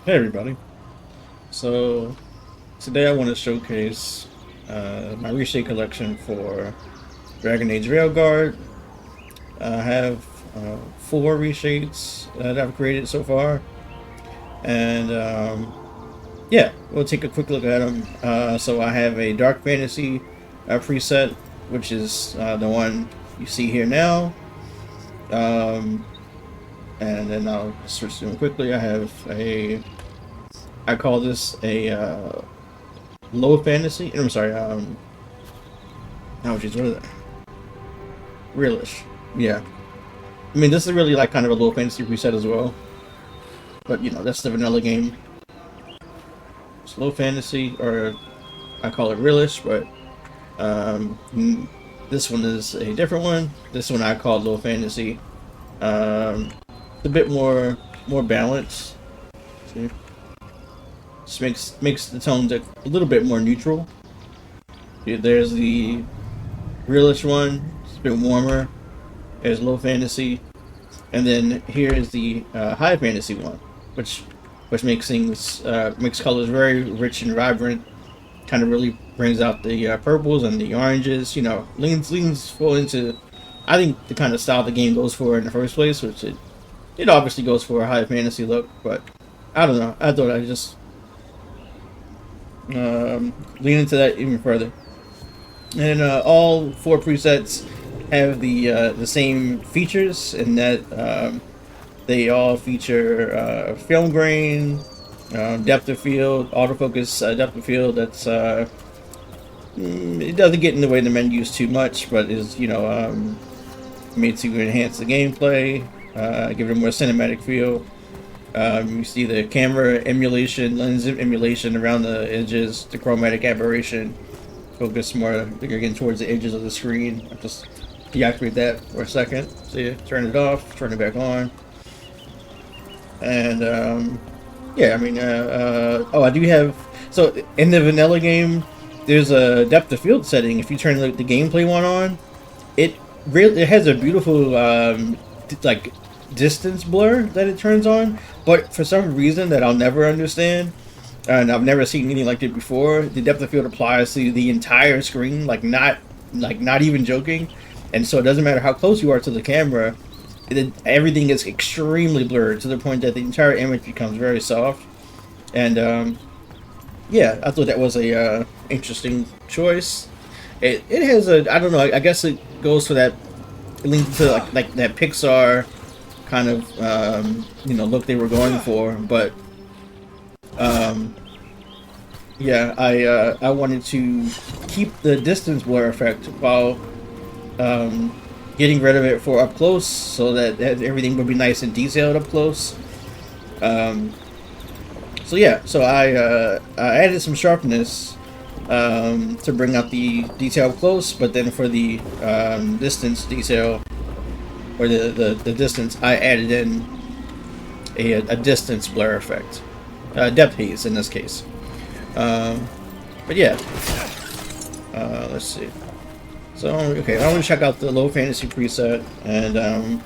Hey everybody. So today I want to showcase my ReShade collection for Dragon Age Veilguard. I have four ReShades that I've created so far, and yeah, we'll take a quick look at them. So I have a Dark Fantasy preset, which is the one you see here now. And then I'll switch to them quickly. I call this a low fantasy. I'm sorry. Oh, geez, what is it? Realish. Yeah. I mean, this is really like kind of a low fantasy reset as well. But you know, that's the vanilla game. It's low fantasy, or I call it realish, but this one is a different one. This one I call low fantasy. It's a bit more balanced. See? Just makes the tones a little bit more neutral. There's the realish one. It's a bit warmer. There's low fantasy, and then here is the high fantasy one, which makes things makes colors very rich and vibrant. Kind of really brings out the purples and the oranges. You know, leans full into, I think, the kind of style the game goes for in the first place, which it obviously goes for a high fantasy look. But I don't know. I thought I'd just lean into that even further. And all four presets have the same features in that they all feature film grain, depth of field, autofocus depth of field. That's it doesn't get in the way of the menus too much, but is made to enhance the gameplay, give it a more cinematic feel. You see the camera emulation, lens emulation around the edges, the chromatic aberration, focus more again towards the edges of the screen. I'll just deactivate that for a second. See, turn it off, turn it back on, and yeah. I mean, oh, I do have, so in the vanilla game, there's a depth of field setting. If you turn the gameplay one on, it has a beautiful like distance blur that it turns on, but for some reason that I'll never understand, and I've never seen anything like it before, the depth of field applies to the entire screen, like not even joking, and so it doesn't matter how close you are to the camera, everything is extremely blurred to the point that the entire image becomes very soft. And yeah, I thought that was a interesting choice. It has a, I don't know, I guess it goes for that, it leans to like that Pixar kind of look they were going for, but yeah, I wanted to keep the distance blur effect while getting rid of it for up close, so that everything would be nice and detailed up close. So yeah, so I added some sharpness to bring out the detail up close, but then for the distance detail, or the distance, I added in a distance blur effect, depth haze in this case. But yeah, let's see. So okay, I'm gonna check out the low fantasy preset and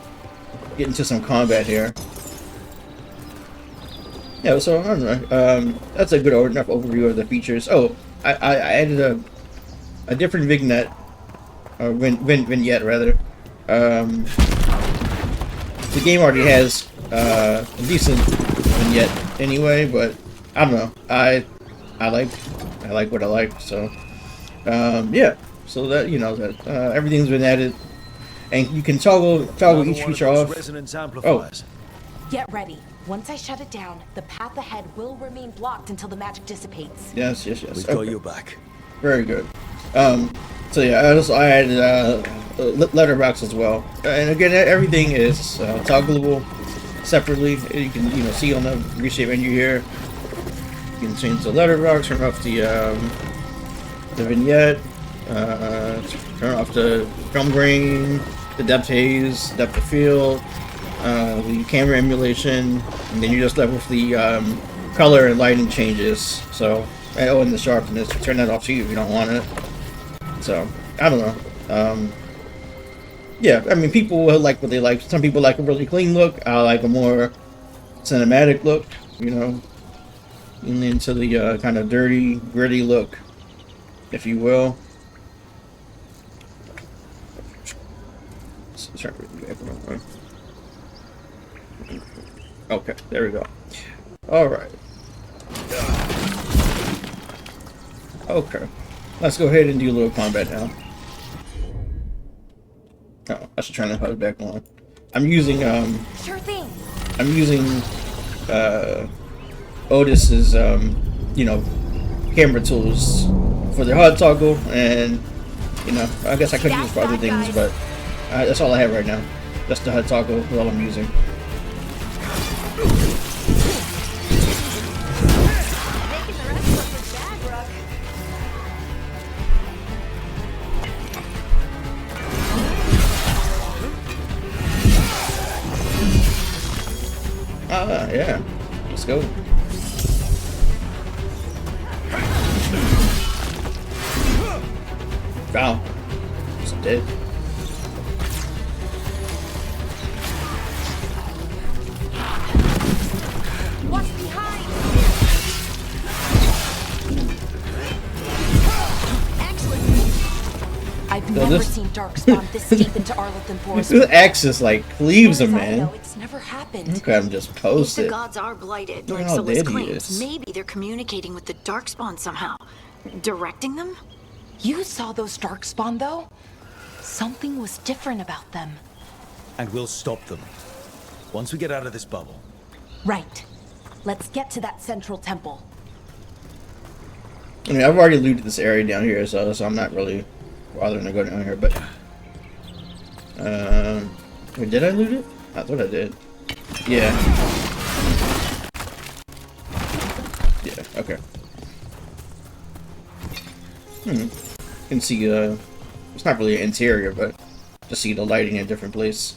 get into some combat here. Yeah, so I don't know. That's a good enough overview of the features. Oh, I added a different vignette, or vignette rather. The game already has a decent vignette anyway, but I don't know. I like what I like. So yeah. So that that everything's been added, and you can toggle each feature off. Oh. Get ready. Once I shut it down, the path ahead will remain blocked until the magic dissipates. Yes. We've got you back. Very good. So yeah, I added letterbox as well, and again, everything is toggleable separately. You can see on the ReShade menu here. You can change the letterbox, turn off the vignette, turn off the film grain, the depth haze, depth of field, the camera emulation, and then you're just left with the color and lighting changes. So, and the sharpness. Turn that off too if you don't want it. So, I don't know. Yeah, I mean, people like what they like. Some people like a really clean look. I like a more cinematic look, and into the kind of dirty, gritty look, if you will. Okay, there we go. All right. Okay, let's go ahead and do a little combat now. Oh, I should turn the HUD back on. I'm using Sure thing. I'm using Otis's you know, camera tools for the HUD toggle, and you know, I guess I could use it for other things, but that's all I have right now. Just the HUD toggle is all I'm using. Making the rest look bad, Rook. Yeah. Let's go. Wow. Just dead. What's behind? Excellent. I've never seen Darkspawn this deep into Arlington Forest. This axis like cleaves him, As I know, man. it's never happened. Look at him just If post the it. gods are blighted, Look like how Solus dead he claims, is. maybe they're communicating with the Darkspawn somehow. Directing them? You saw those Darkspawn, though? Something was different about them. And we'll stop them. Once we get out of this bubble. Right. Let's get to that central temple. I mean, I've already looted this area down here, so I'm not really bothering to go down here. But wait, did I loot it? I thought I did. Yeah. Yeah. Okay. You can see it's not really an interior, but just see the lighting in a different place.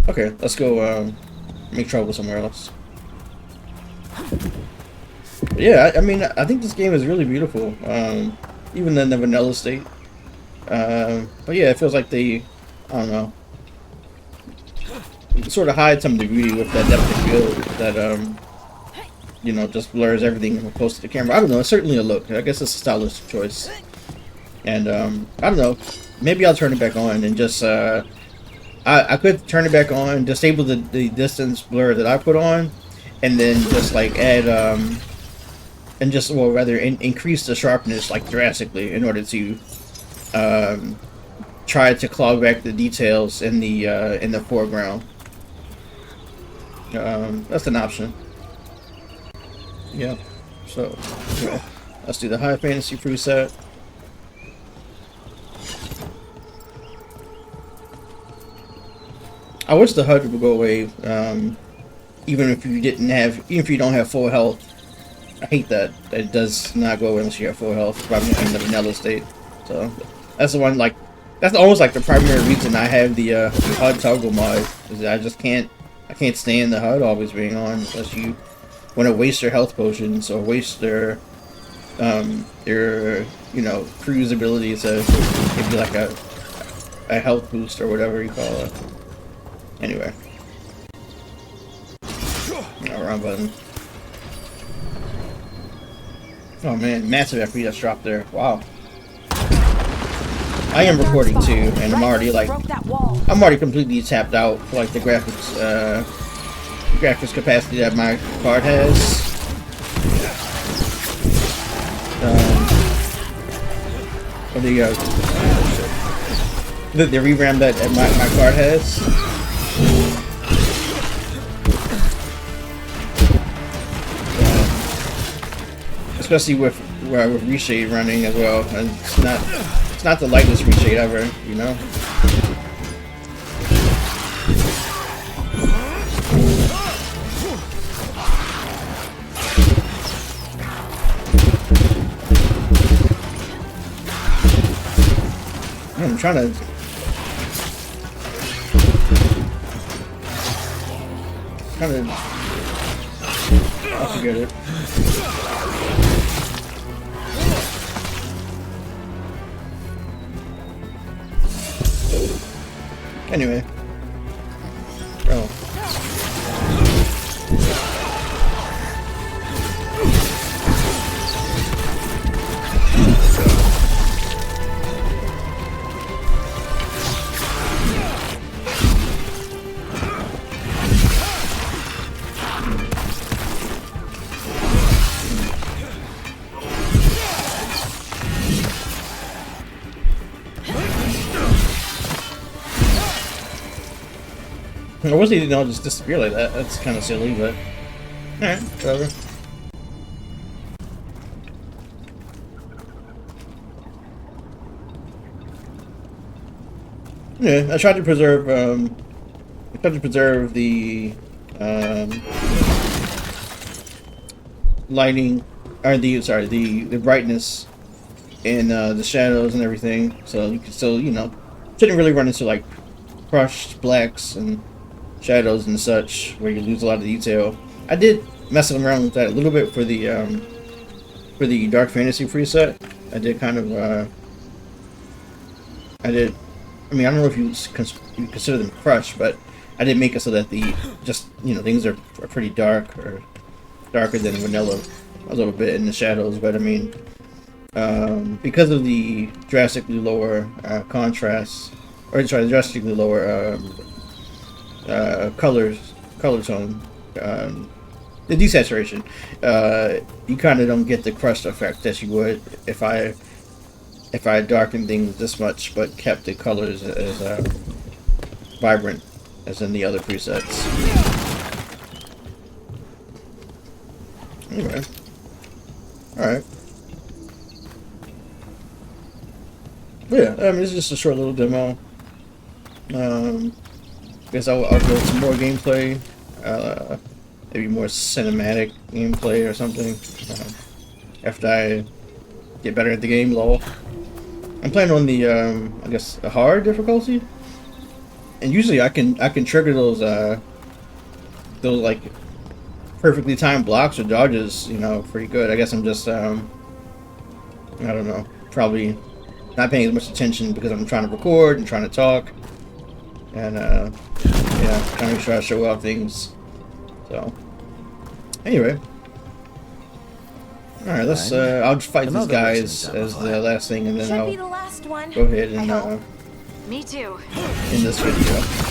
Okay, let's go make trouble somewhere else. But yeah, I mean, I think this game is really beautiful, even in the vanilla state. But yeah, it feels like they, I don't know, sort of hide some of the beauty with that depth of field that, you know, just blurs everything close to the camera. I don't know, it's certainly a look. I guess it's a stylistic choice. And, I don't know, maybe I'll turn it back on and just, I could turn it back on, disable the distance blur that I put on, and then just like add, and just, well, rather increase the sharpness like drastically in order to, try to claw back the details in the foreground. That's an option. Yeah. So, yeah. Let's do the high fantasy preset. I wish the HUD would go away, even if you don't have full health. I hate that it does not go away unless you have full health, probably in the vanilla state. So that's the one, like, that's almost like the primary reason I have the HUD toggle mod, is that I can't stand the HUD always being on unless you want to waste your health potions or waste their you know, crew's ability to give you like a health boost or whatever you call it. Anyway. Oh, wrong button. Oh man, massive FPS drop there. Wow. I am recording too, and I'm already completely tapped out for like the graphics capacity that my card has. The ReRAM that my card has. Especially with ReShade running as well, and it's not the lightest ReShade ever, you know. I'm trying to. I'll forget it. Anyway. Oh. I wish they didn't all just disappear like that. That's kind of silly, but alright, whatever. Yeah, I tried to preserve. The lighting, or the brightness and the shadows and everything. So you can still, shouldn't really run into like crushed blacks and shadows and such where you lose a lot of detail. I did mess around with that a little bit for the dark fantasy preset. I did kind of I mean, I don't know if you consider them crushed, but I did make it so that things are pretty dark, or darker than vanilla a little bit in the shadows. But I mean, because of the drastically lower contrast, or drastically lower color tone, the desaturation, you kind of don't get the crust effect that you would if I darkened things this much but kept the colors as vibrant as in the other presets. Anyway, alright. Yeah, I mean, it's just a short little demo. Guess I'll build some more gameplay, maybe more cinematic gameplay or something, after I get better at the game, lol. I'm playing on the, I guess, the hard difficulty, and usually I can trigger those like perfectly timed blocks or dodges, pretty good. I guess I'm just, I don't know, probably not paying as much attention because I'm trying to record and trying to talk, and yeah, trying to make sure I show off things. So anyway. Alright, let's I'll just fight these guys as the last thing, and then Should I'll be the last one. go ahead and Me too. end this video.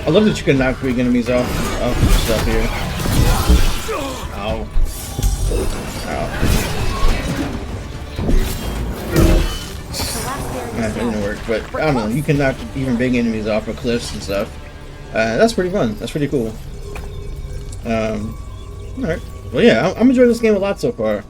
I love that you can knock big enemies off stuff here. Ow. Ow. That didn't work, but I don't know, you can knock even big enemies off of cliffs and stuff. That's pretty fun. That's pretty cool. Alright. Well, yeah, I'm enjoying this game a lot so far.